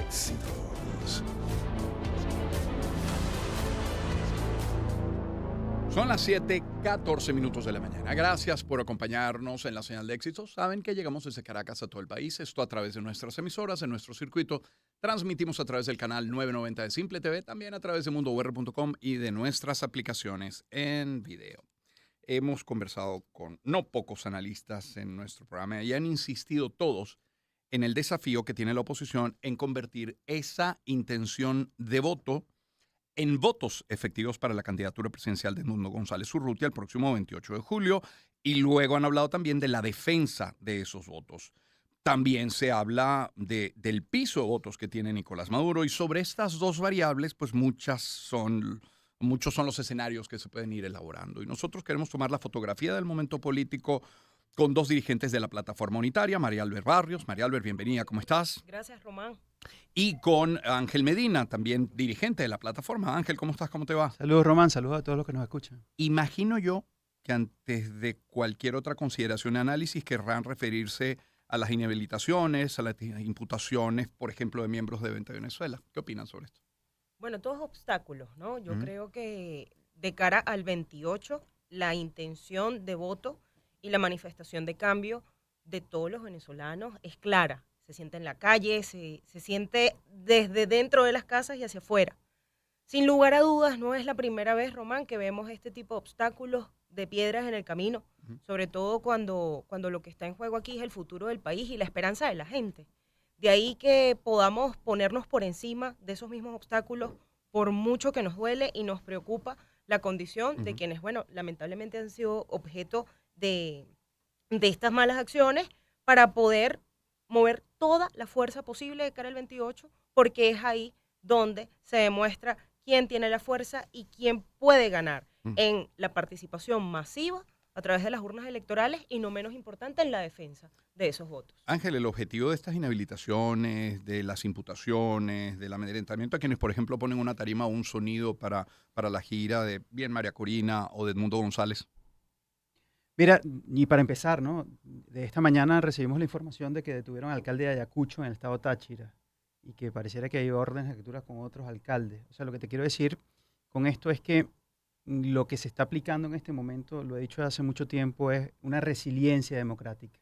Éxitos. Son las 7:14 de la mañana. Gracias por acompañarnos en la señal de éxitos. Saben que llegamos desde Caracas a todo el país. Esto a través de nuestras emisoras, en nuestro circuito. Transmitimos a través del canal 990 de Simple TV, también a través de mundour.com y de nuestras aplicaciones en video. Hemos conversado con no pocos analistas en nuestro programa y han insistido todos en el desafío que tiene la oposición en convertir esa intención de voto en votos efectivos para la candidatura presidencial de Edmundo González Urrutia el próximo 28 de julio. Y luego han hablado también de la defensa de esos votos. También se habla del piso de votos que tiene Nicolás Maduro. Y sobre estas dos variables, pues muchos son los escenarios que se pueden ir elaborando. Y nosotros queremos tomar la fotografía del momento político con dos dirigentes de la plataforma unitaria, María Albert Barrios. María Albert, bienvenida, ¿cómo estás? Gracias, Román. Y con Ángel Medina, también dirigente de la plataforma. Ángel, ¿cómo estás? ¿Cómo te va? Saludos, Román. Saludos a todos los que nos escuchan. Imagino yo que antes de cualquier otra consideración y análisis querrán referirse a las inhabilitaciones, a las imputaciones, por ejemplo, de miembros de Venta Venezuela. ¿Qué opinan sobre esto? Bueno, todos obstáculos, ¿no? Yo creo que de cara al 28, la intención de voto y la manifestación de cambio de todos los venezolanos es clara. Se siente en la calle, se siente desde dentro de las casas y hacia afuera. Sin lugar a dudas, no es la primera vez, Román, que vemos este tipo de obstáculos, de piedras en el camino, sobre todo cuando lo que está en juego aquí es el futuro del país y la esperanza de la gente. De ahí que podamos ponernos por encima de esos mismos obstáculos, por mucho que nos duele y nos preocupa la condición de quienes, bueno, lamentablemente han sido objeto de estas malas acciones, para poder mover toda la fuerza posible de cara al 28, porque es ahí donde se demuestra quién tiene la fuerza y quién puede ganar en la participación masiva a través de las urnas electorales y, no menos importante, en la defensa de esos votos. Ángel, el objetivo de estas inhabilitaciones, de las imputaciones, del amedrentamiento a quienes, por ejemplo, ponen una tarima o un sonido para la gira de bien María Corina o de Edmundo González. Mira, y para empezar, ¿no? De esta mañana recibimos la información de que detuvieron al alcalde de Ayacucho en el estado Táchira y que pareciera que hay órdenes de captura con otros alcaldes. O sea, lo que te quiero decir con esto es que lo que se está aplicando en este momento, lo he dicho hace mucho tiempo, es una resiliencia democrática.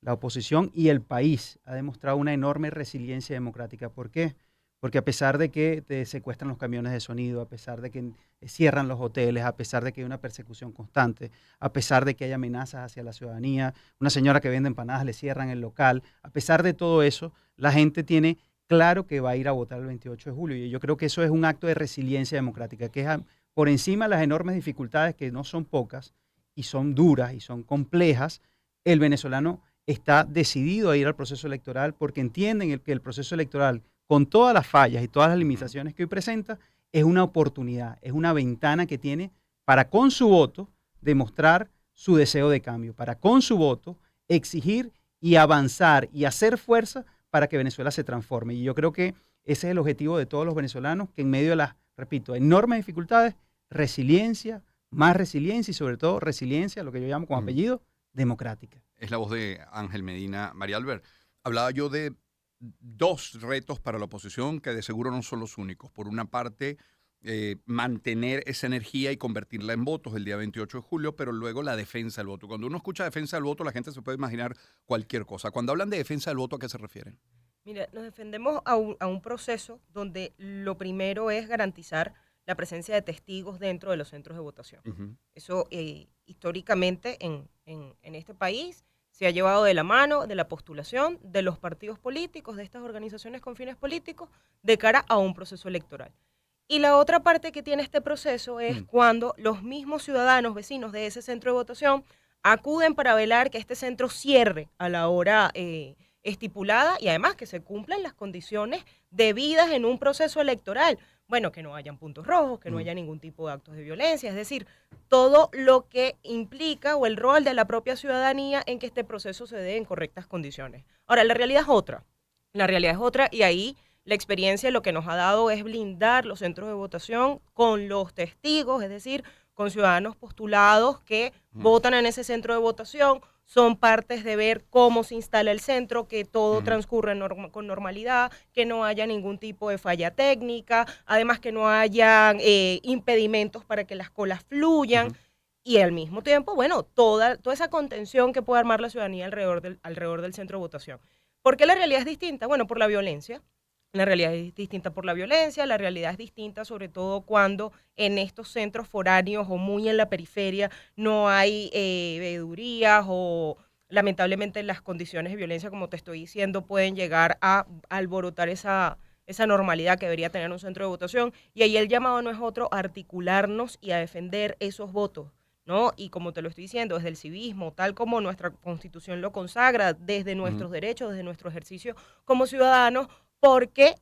La oposición y el país ha demostrado una enorme resiliencia democrática. ¿Por qué? Porque a pesar de que te secuestran los camiones de sonido, a pesar de que cierran los hoteles, a pesar de que hay una persecución constante, a pesar de que hay amenazas hacia la ciudadanía, una señora que vende empanadas le cierran el local, a pesar de todo eso, la gente tiene claro que va a ir a votar el 28 de julio. Y yo creo que eso es un acto de resiliencia democrática, que es por encima de las enormes dificultades, que no son pocas, y son duras y son complejas. El venezolano está decidido a ir al proceso electoral porque entienden que el proceso electoral, con todas las fallas y todas las limitaciones que hoy presenta, es una oportunidad, es una ventana que tiene para, con su voto, demostrar su deseo de cambio, para, con su voto, exigir y avanzar y hacer fuerza para que Venezuela se transforme. Y yo creo que ese es el objetivo de todos los venezolanos, que en medio de las, repito, enormes dificultades, resiliencia, más resiliencia y sobre todo resiliencia, lo que yo llamo como apellido, democrática. Es la voz de Ángel Medina. María Albert, hablaba yo de dos retos para la oposición que de seguro no son los únicos. Por una parte, mantener esa energía y convertirla en votos el día 28 de julio, pero luego la defensa del voto. Cuando uno escucha defensa del voto, la gente se puede imaginar cualquier cosa. Cuando hablan de defensa del voto, ¿a qué se refieren? Mira, nos defendemos a un proceso donde lo primero es garantizar la presencia de testigos dentro de los centros de votación. Eso históricamente en este país se ha llevado de la mano de la postulación de los partidos políticos, de estas organizaciones con fines políticos, de cara a un proceso electoral. Y la otra parte que tiene este proceso es cuando los mismos ciudadanos vecinos de ese centro de votación acuden para velar que este centro cierre a la hora estipulada y además que se cumplan las condiciones debidas en un proceso electoral. Bueno, que no hayan puntos rojos, que no haya ningún tipo de actos de violencia, es decir, todo lo que implica o el rol de la propia ciudadanía en que este proceso se dé en correctas condiciones. Ahora, la realidad es otra y ahí la experiencia lo que nos ha dado es blindar los centros de votación con los testigos, es decir, con ciudadanos postulados que votan en ese centro de votación, son partes de ver cómo se instala el centro, que todo transcurre con normalidad, que no haya ningún tipo de falla técnica, además que no haya impedimentos para que las colas fluyan. Y al mismo tiempo, bueno, toda esa contención que puede armar la ciudadanía alrededor del centro de votación. ¿Por qué la realidad es distinta? Bueno, por la violencia. La realidad es distinta por la violencia, la realidad es distinta sobre todo cuando en estos centros foráneos o muy en la periferia no hay veedurías o lamentablemente las condiciones de violencia, como te estoy diciendo, pueden llegar a alborotar esa normalidad que debería tener un centro de votación. Y ahí el llamado no es otro, articularnos y a defender esos votos, ¿no? Y como te lo estoy diciendo, desde el civismo, tal como nuestra Constitución lo consagra, desde nuestros derechos, desde nuestro ejercicio como ciudadanos, porque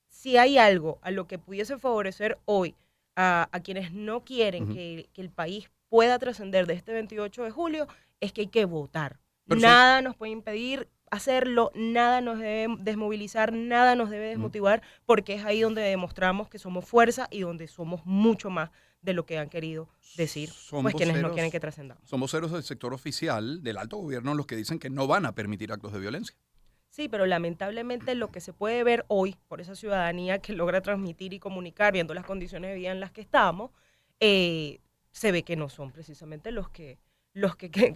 si hay algo a lo que pudiese favorecer hoy a quienes no quieren que el país pueda trascender de este 28 de julio, es que hay que votar. Nada nos puede impedir hacerlo, nada nos debe desmovilizar, nada nos debe desmotivar, porque es ahí donde demostramos que somos fuerza y donde somos mucho más de lo que han querido decir pues quienes no quieren que trascendamos. Son voceros del sector oficial, del alto gobierno, los que dicen que no van a permitir actos de violencia. Sí, pero lamentablemente lo que se puede ver hoy por esa ciudadanía que logra transmitir y comunicar, viendo las condiciones de vida en las que estamos, se ve que no son precisamente los que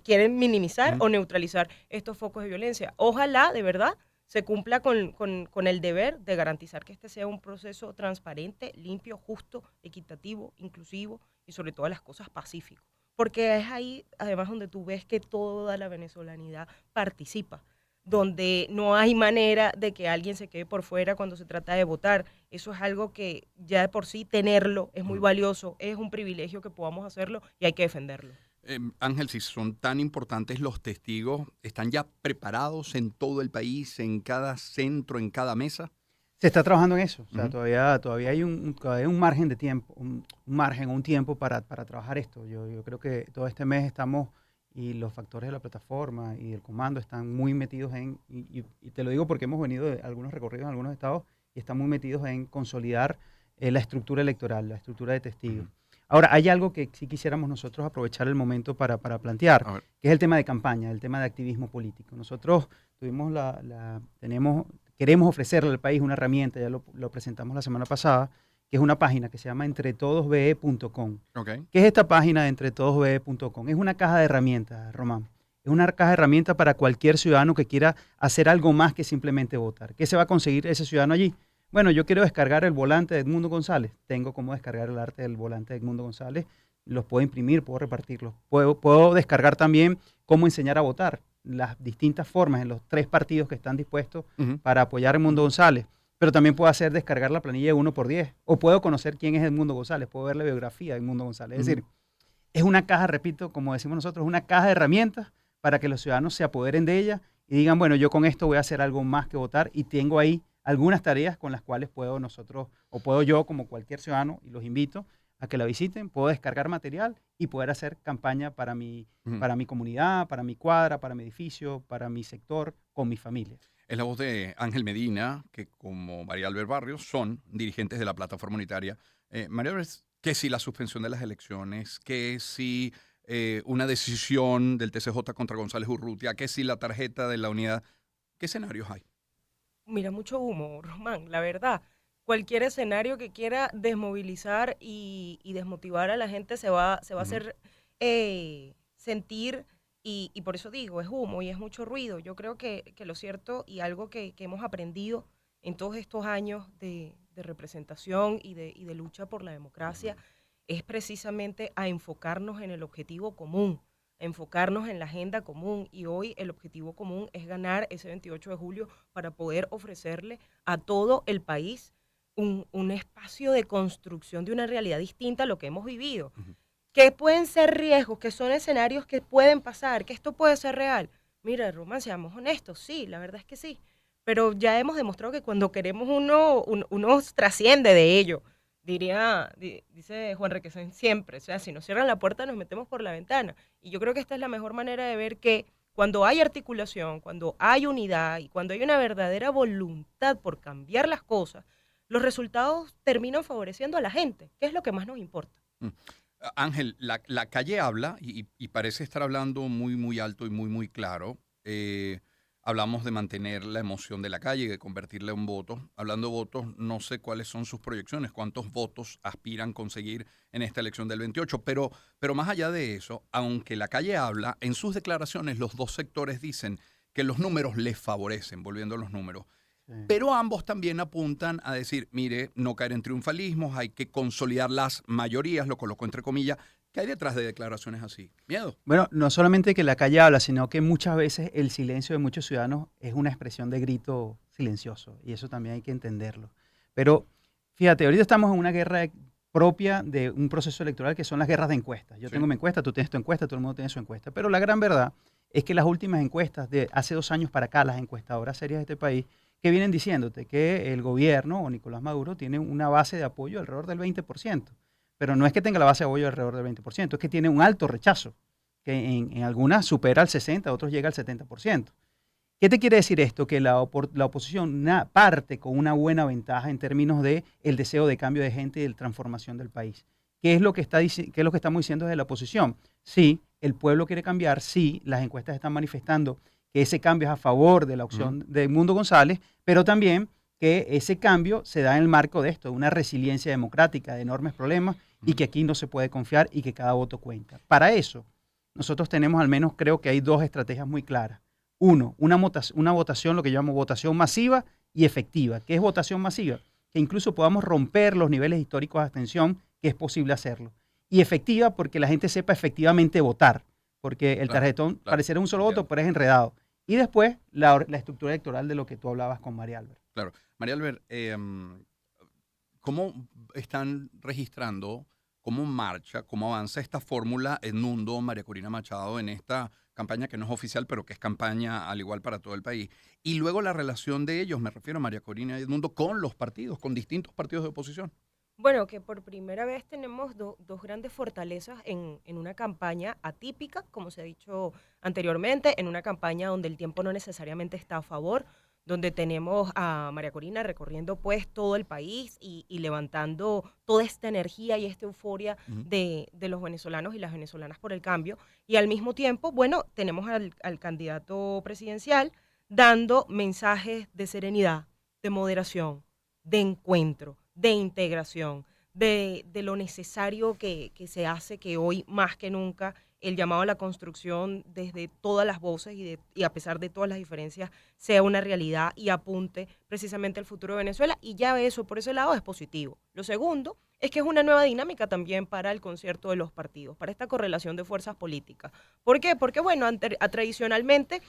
quieren minimizar o neutralizar estos focos de violencia. Ojalá, de verdad, se cumpla con el deber de garantizar que este sea un proceso transparente, limpio, justo, equitativo, inclusivo y sobre todas las cosas pacífico. Porque es ahí, además, donde tú ves que toda la venezolanidad participa, donde no hay manera de que alguien se quede por fuera cuando se trata de votar. Eso es algo que ya de por sí tenerlo es muy valioso, es un privilegio que podamos hacerlo y hay que defenderlo. Ángel, si son tan importantes los testigos, ¿están ya preparados en todo el país, en cada centro, en cada mesa? Se está trabajando en eso. O sea, todavía hay un margen de tiempo, un tiempo para trabajar esto. Yo creo que todo este mes estamos, y los factores de la plataforma y el comando están muy metidos y te lo digo porque hemos venido de algunos recorridos en algunos estados y están muy metidos en consolidar la estructura electoral, la estructura de testigos. Ahora, hay algo que sí quisiéramos nosotros aprovechar el momento para plantear, que es el tema de campaña, el tema de activismo político. Nosotros queremos ofrecerle al país una herramienta, ya lo presentamos la semana pasada, que es una página que se llama entretodosbe.com. ¿Qué es esta página de entretodosbe.com? Es una caja de herramientas, Román. Es una caja de herramientas para cualquier ciudadano que quiera hacer algo más que simplemente votar. ¿Qué se va a conseguir ese ciudadano allí? Bueno, yo quiero descargar el volante de Edmundo González. Tengo cómo descargar el arte del volante de Edmundo González. Los puedo imprimir, puedo repartirlos. Puedo descargar también cómo enseñar a votar. Las distintas formas en los 3 partidos que están dispuestos para apoyar a Edmundo González. Pero también puedo descargar la planilla de 1x10. O puedo conocer quién es Edmundo González. Puedo ver la biografía de Edmundo González. Es decir, es una caja, repito, como decimos nosotros, una caja de herramientas para que los ciudadanos se apoderen de ella y digan, bueno, yo con esto voy a hacer algo más que votar y tengo ahí algunas tareas con las cuales puedo yo como cualquier ciudadano, y los invito a que la visiten, puedo descargar material y poder hacer campaña para mi comunidad, para mi cuadra, para mi edificio, para mi sector, con mi familia. Es la voz de Ángel Medina, que como María Albert Barrios son dirigentes de la plataforma unitaria. María Albert, ¿qué si la suspensión de las elecciones? ¿Qué si una decisión del TCJ contra González Urrutia? ¿Qué si la tarjeta de la unidad? ¿Qué escenarios hay? Mira, mucho humo, Román, la verdad. Cualquier escenario que quiera desmovilizar y desmotivar a la gente se va a hacer sentir, y por eso digo, es humo y es mucho ruido. Yo creo que lo cierto y algo que hemos aprendido en todos estos años de representación y de lucha por la democracia es precisamente a enfocarnos en el objetivo común, enfocarnos en la agenda común, y hoy el objetivo común es ganar ese 28 de julio para poder ofrecerle a todo el país un espacio de construcción de una realidad distinta a lo que hemos vivido. ¿Qué pueden ser riesgos? ¿Qué son escenarios que pueden pasar? ¿Que esto puede ser real? Mira, Román, seamos honestos, sí, la verdad es que sí, pero ya hemos demostrado que cuando queremos uno trasciende de ello. Dice Juan Requesén siempre, o sea, si nos cierran la puerta nos metemos por la ventana. Y yo creo que esta es la mejor manera de ver que cuando hay articulación, cuando hay unidad y cuando hay una verdadera voluntad por cambiar las cosas, los resultados terminan favoreciendo a la gente, que es lo que más nos importa. Ángel, la calle habla y parece estar hablando muy, muy alto y muy, muy claro. Hablamos de mantener la emoción de la calle y de convertirla en votos. Hablando de votos, no sé cuáles son sus proyecciones, cuántos votos aspiran conseguir en esta elección del 28, pero más allá de eso, aunque la calle habla, en sus declaraciones los dos sectores dicen que los números les favorecen, volviendo a los números. Sí. Pero ambos también apuntan a decir, mire, no caer en triunfalismos, hay que consolidar las mayorías, lo coloco entre comillas. ¿Qué hay detrás de declaraciones así? Miedo. Bueno, no solamente que la calle habla, sino que muchas veces el silencio de muchos ciudadanos es una expresión de grito silencioso, y eso también hay que entenderlo. Pero fíjate, ahorita estamos en una guerra propia de un proceso electoral que son las guerras de encuestas. Yo Sí. tengo mi encuesta, tú tienes tu encuesta, todo el mundo tiene su encuesta. Pero la gran verdad es que las últimas encuestas de hace 2 años para acá, las encuestadoras serias de este país, que vienen diciéndote que el gobierno o Nicolás Maduro tiene una base de apoyo alrededor del 20%. Pero no es que tenga la base de apoyo alrededor del 20%, es que tiene un alto rechazo, que en algunas supera el 60%, otros llega al 70%. ¿Qué te quiere decir esto? Que la oposición parte con una buena ventaja en términos de el deseo de cambio de gente y de transformación del país. ¿Qué es lo que qué es lo que estamos diciendo desde la oposición? Sí, el pueblo quiere cambiar, sí, las encuestas están manifestando que ese cambio es a favor de la opción de Edmundo González, pero también que ese cambio se da en el marco de esto, de una resiliencia democrática, de enormes problemas, y que aquí no se puede confiar y que cada voto cuenta. Para eso, nosotros tenemos al menos, creo que hay dos estrategias muy claras. Uno, una votación, lo que yo llamo votación masiva y efectiva. ¿Qué es votación masiva? Que incluso podamos romper los niveles históricos de abstención, que es posible hacerlo. Y efectiva porque la gente sepa efectivamente votar, porque el tarjetón pareciera un solo voto, pero es enredado. Y después, la estructura electoral de lo que tú hablabas con María Albert. Claro. María Albert, ¿cómo están registrando, cómo marcha, cómo avanza esta fórmula Edmundo, María Corina Machado en esta campaña que no es oficial, pero que es campaña al igual para todo el país? Y luego la relación de ellos, me refiero a María Corina y Edmundo, con los partidos, con distintos partidos de oposición. Bueno, que por primera vez tenemos dos grandes fortalezas en una campaña atípica, como se ha dicho anteriormente, en una campaña donde el tiempo no necesariamente está a favor, donde tenemos a María Corina recorriendo pues todo el país y levantando toda esta energía y esta euforia de los venezolanos y las venezolanas por el cambio. Y al mismo tiempo, bueno, tenemos al candidato presidencial dando mensajes de serenidad, de moderación, de encuentro, de integración, de lo necesario que se hace, que hoy más que nunca el llamado a la construcción desde todas las voces y a pesar de todas las diferencias sea una realidad y apunte precisamente al futuro de Venezuela, y ya eso por ese lado es positivo. Lo segundo es que es una nueva dinámica también para el concierto de los partidos, para esta correlación de fuerzas políticas. ¿Por qué? Porque bueno, tradicionalmente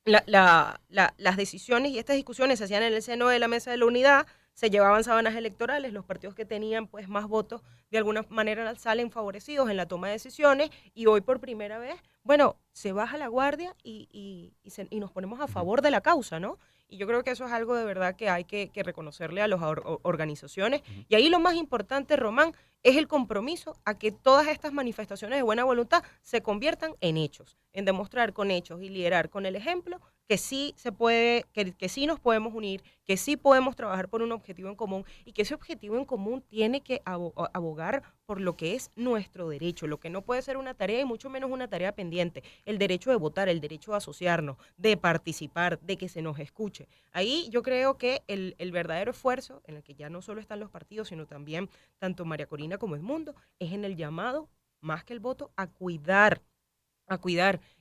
las decisiones y estas discusiones se hacían en el seno de la Mesa de la Unidad, se llevaban sábanas electorales, los partidos que tenían pues más votos de alguna manera salen favorecidos en la toma de decisiones, y hoy por primera vez, bueno, se baja la guardia y nos ponemos a favor de la causa, ¿no? Y yo creo que eso es algo de verdad que hay que reconocerle a las organizaciones. Y ahí lo más importante, Román, es el compromiso a que todas estas manifestaciones de buena voluntad se conviertan en hechos, en demostrar con hechos y liderar con el ejemplo que sí se puede, que sí nos podemos unir, que sí podemos trabajar por un objetivo en común, y que ese objetivo en común tiene que abogar por lo que es nuestro derecho, lo que no puede ser una tarea y mucho menos una tarea pendiente, el derecho de votar, el derecho de asociarnos, de participar, de que se nos escuche. Ahí yo creo que el verdadero esfuerzo, en el que ya no solo están los partidos, sino también tanto María Corina como Edmundo, es en el llamado, más que el voto, a cuidar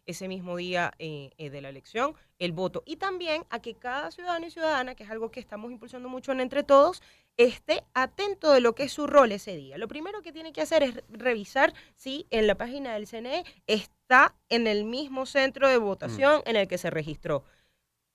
ese mismo día de la elección, el voto, y también a que cada ciudadano y ciudadana, que es algo que estamos impulsando mucho en Entre Todos, esté atento de lo que es su rol ese día. Lo primero que tiene que hacer es revisar si en la página del CNE está en el mismo centro de votación en el que se registró.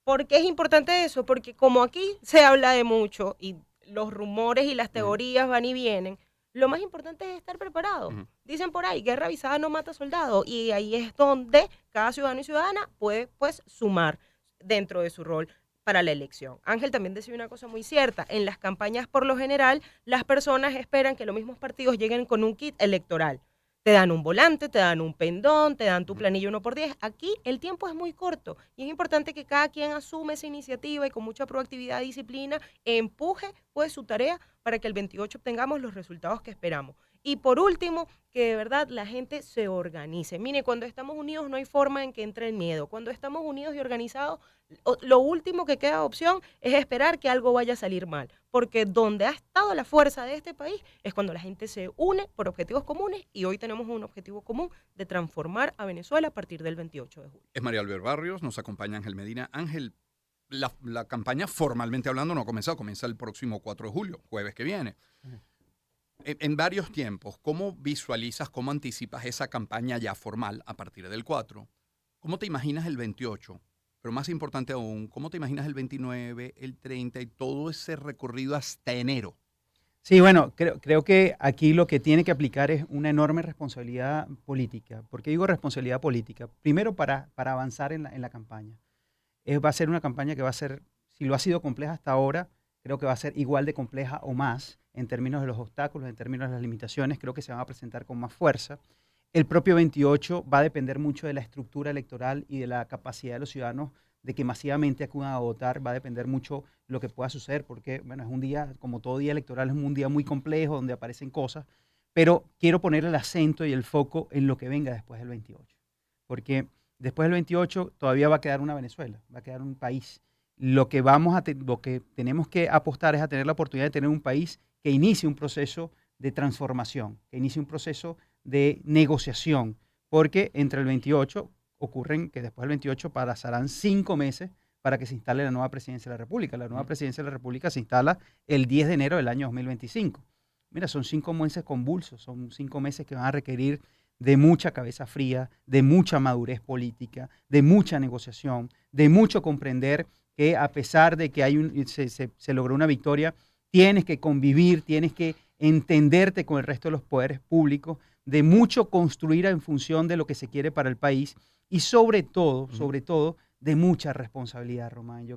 ¿Por qué es importante eso? Porque como aquí se habla de mucho y los rumores y las teorías van y vienen, lo más importante es estar preparado. Dicen por ahí, guerra avisada no mata soldado, y ahí es donde cada ciudadano y ciudadana puede pues sumar dentro de su rol para la elección. Ángel también decía una cosa muy cierta: en las campañas por lo general las personas esperan que los mismos partidos lleguen con un kit electoral. Te dan un volante, te dan un pendón, te dan tu planilla 1x10. Aquí el tiempo es muy corto y es importante que cada quien asume esa iniciativa y con mucha proactividad y disciplina empuje pues su tarea para que el 28 obtengamos los resultados que esperamos. Y por último, que de verdad la gente se organice. Mire, cuando estamos unidos no hay forma en que entre el miedo. Cuando estamos unidos y organizados, lo último que queda opción es esperar que algo vaya a salir mal. Porque donde ha estado la fuerza de este país es cuando la gente se une por objetivos comunes, y hoy tenemos un objetivo común de transformar a Venezuela a partir del 28 de julio. Es María Albert Barrios, nos acompaña Ángel Medina. Ángel, la campaña formalmente hablando no ha comenzado, comienza el próximo 4 de julio, jueves que viene. En varios tiempos, ¿cómo visualizas, cómo anticipas esa campaña ya formal a partir del 4? ¿Cómo te imaginas el 28? Pero más importante aún, ¿cómo te imaginas el 29, el 30 y todo ese recorrido hasta enero? Sí, bueno, creo que aquí lo que tiene que aplicar es una enorme responsabilidad política. ¿Por qué digo responsabilidad política? Primero, para avanzar en la campaña. Va a ser una campaña que va a ser, si lo ha sido compleja hasta ahora, creo que va a ser igual de compleja o más en términos de los obstáculos, en términos de las limitaciones. Creo que se van a presentar con más fuerza. El propio 28 va a depender mucho de la estructura electoral y de la capacidad de los ciudadanos de que masivamente acudan a votar. Va a depender mucho lo que pueda suceder, porque bueno, es un día, como todo día electoral, es un día muy complejo donde aparecen cosas, pero quiero poner el acento y el foco en lo que venga después del 28, porque después del 28 todavía va a quedar una Venezuela, va a quedar un país. Lo que tenemos que apostar es a tener la oportunidad de tener un país que inicie un proceso de transformación, que inicie un proceso de negociación, porque entre el 28 ocurren que después del 28 pasarán 5 meses para que se instale la nueva presidencia de la República. La nueva presidencia de la República se instala el 10 de enero del año 2025. Mira, son 5 meses convulsos, son 5 meses que van a requerir de mucha cabeza fría, de mucha madurez política, de mucha negociación, de mucho comprender que a pesar de que se logró una victoria, tienes que convivir, tienes que entenderte con el resto de los poderes públicos, de mucho construir en función de lo que se quiere para el país y sobre todo, de mucha responsabilidad, Román.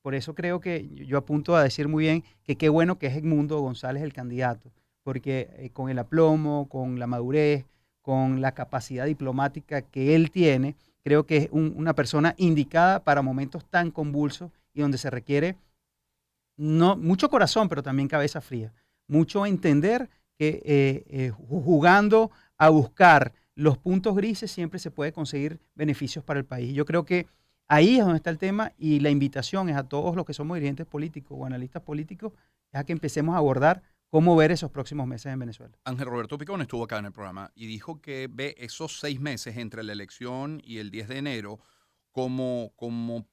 Por eso creo que yo apunto a decir muy bien que qué bueno que es Edmundo González el candidato, porque con el aplomo, con la madurez, con la capacidad diplomática que él tiene, creo que es una persona indicada para momentos tan convulsos y donde se requiere mucho corazón, pero también cabeza fría. Mucho entender que jugando a buscar los puntos grises siempre se puede conseguir beneficios para el país. Yo creo que ahí es donde está el tema y la invitación es a todos los que somos dirigentes políticos o analistas políticos, es a que empecemos a abordar cómo ver esos próximos meses en Venezuela. Ángel Roberto Picón estuvo acá en el programa y dijo que ve esos 6 meses entre la elección y el 10 de enero como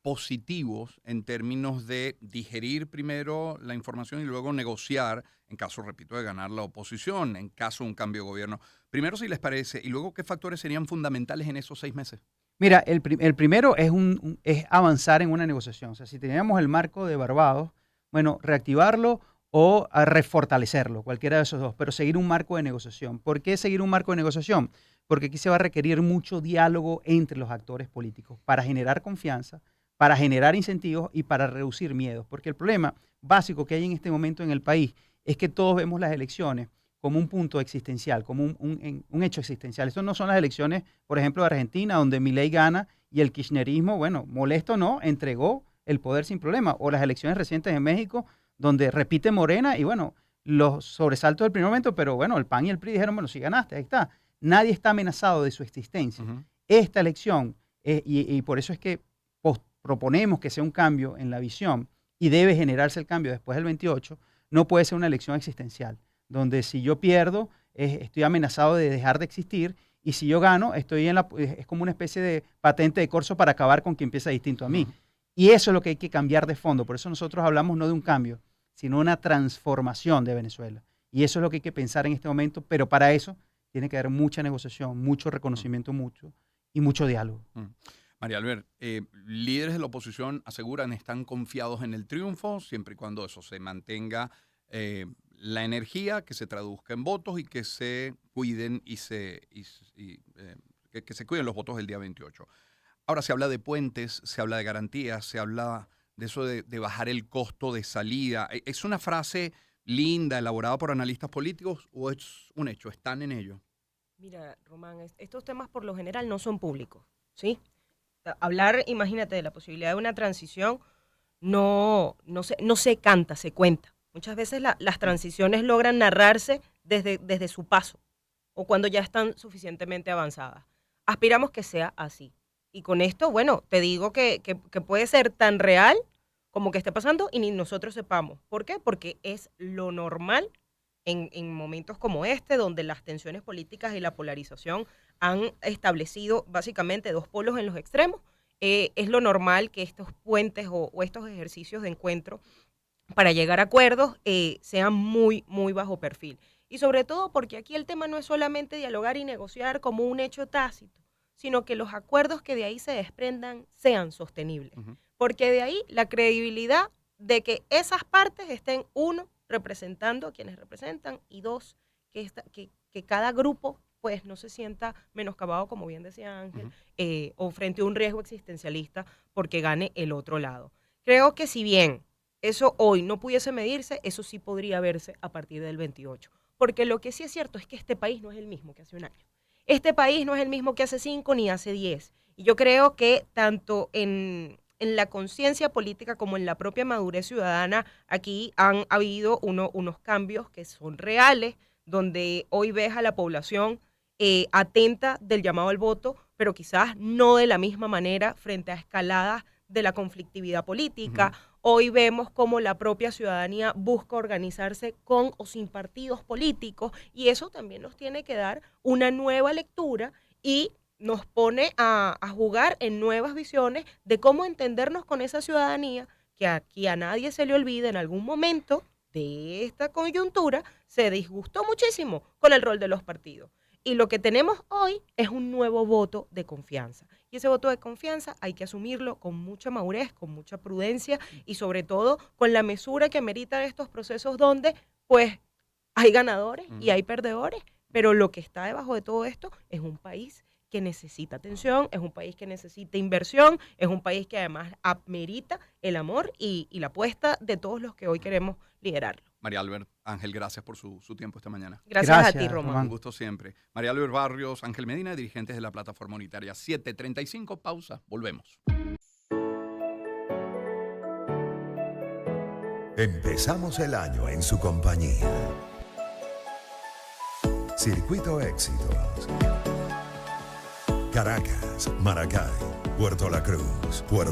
positivos en términos de digerir primero la información y luego negociar en caso, repito, de ganar la oposición, en caso de un cambio de gobierno. Primero, si les parece, y luego, ¿qué factores serían fundamentales en esos 6 meses? Mira, el primero es avanzar en una negociación. O sea, si teníamos el marco de Barbados, bueno, reactivarlo o a refortalecerlo, cualquiera de esos dos, pero seguir un marco de negociación. ¿Por qué seguir un marco de negociación? Porque aquí se va a requerir mucho diálogo entre los actores políticos para generar confianza, para generar incentivos y para reducir miedos. Porque el problema básico que hay en este momento en el país es que todos vemos las elecciones como un punto existencial, como un hecho existencial. Estas no son las elecciones, por ejemplo, de Argentina, donde Milei gana y el kirchnerismo, bueno, molesto no, entregó el poder sin problema. O las elecciones recientes en México, donde repite Morena y bueno, los sobresaltos del primer momento, pero bueno, el PAN y el PRI dijeron, bueno, si ganaste, ahí está. Nadie está amenazado de su existencia. Esta elección, y por eso es que proponemos que sea un cambio en la visión y debe generarse el cambio después del 28, no puede ser una elección existencial, donde si yo pierdo, estoy amenazado de dejar de existir, y si yo gano, es como una especie de patente de corso para acabar con quien piensa distinto a mí. Y eso es lo que hay que cambiar de fondo. Por eso nosotros hablamos no de un cambio, sino una transformación de Venezuela. Y eso es lo que hay que pensar en este momento, pero para eso tiene que haber mucha negociación, mucho reconocimiento mutuo y mucho diálogo. María Albert, líderes de la oposición aseguran están confiados en el triunfo, siempre y cuando eso se mantenga la energía, que se traduzca en votos y que se cuiden que se cuiden los votos del día 28. Ahora se habla de puentes, se habla de garantías, se habla de eso de bajar el costo de salida. ¿Es una frase linda, elaborada por analistas políticos o es un hecho? ¿Están en ello? Mira, Román, estos temas por lo general no son públicos, ¿sí? Hablar, imagínate, de la posibilidad de una transición no se canta, se cuenta. Muchas veces las transiciones logran narrarse desde su paso o cuando ya están suficientemente avanzadas. Aspiramos que sea así. Y con esto, bueno, te digo que puede ser tan real como que esté pasando y ni nosotros sepamos. ¿Por qué? Porque es lo normal en momentos como este, donde las tensiones políticas y la polarización han establecido básicamente dos polos en los extremos. Es lo normal que estos puentes o estos ejercicios de encuentro para llegar a acuerdos sean muy, muy bajo perfil. Y sobre todo porque aquí el tema no es solamente dialogar y negociar como un hecho tácito, sino que los acuerdos que de ahí se desprendan sean sostenibles. Ujú. Porque de ahí la credibilidad de que esas partes estén, uno, representando a quienes representan, y dos, que cada grupo pues no se sienta menoscabado, como bien decía Ángel, Ujú. o frente a un riesgo existencialista porque gane el otro lado. Creo que si bien eso hoy no pudiese medirse, eso sí podría verse a partir del 28. Porque lo que sí es cierto es que este país no es el mismo que hace un año. Este país no es el mismo que hace 5 ni hace 10. Y yo creo que tanto en la conciencia política como en la propia madurez ciudadana, aquí han habido unos cambios que son reales, donde hoy ves a la población atenta del llamado al voto, pero quizás no de la misma manera frente a escaladas de la conflictividad política. Ujú. Hoy vemos cómo la propia ciudadanía busca organizarse con o sin partidos políticos y eso también nos tiene que dar una nueva lectura y nos pone a jugar en nuevas visiones de cómo entendernos con esa ciudadanía que aquí a nadie se le olvida en algún momento de esta coyuntura se disgustó muchísimo con el rol de los partidos. Y lo que tenemos hoy es un nuevo voto de confianza. Y ese voto de confianza hay que asumirlo con mucha madurez, con mucha prudencia y sobre todo con la mesura que meritan estos procesos donde pues hay ganadores y hay perdedores, pero lo que está debajo de todo esto es un país que necesita atención, es un país que necesita inversión, es un país que además amerita el amor y la apuesta de todos los que hoy queremos liderarlo. María Albert, Ángel, gracias por su tiempo esta mañana. Gracias a ti, Gracias, Román. Un gusto siempre. María Albert Barrios, Ángel Medina, dirigentes de la Plataforma Unitaria. 7:35, pausa, volvemos. Empezamos el año en su compañía. Circuito Éxitos. Caracas, Maracay, Puerto La Cruz, Puerto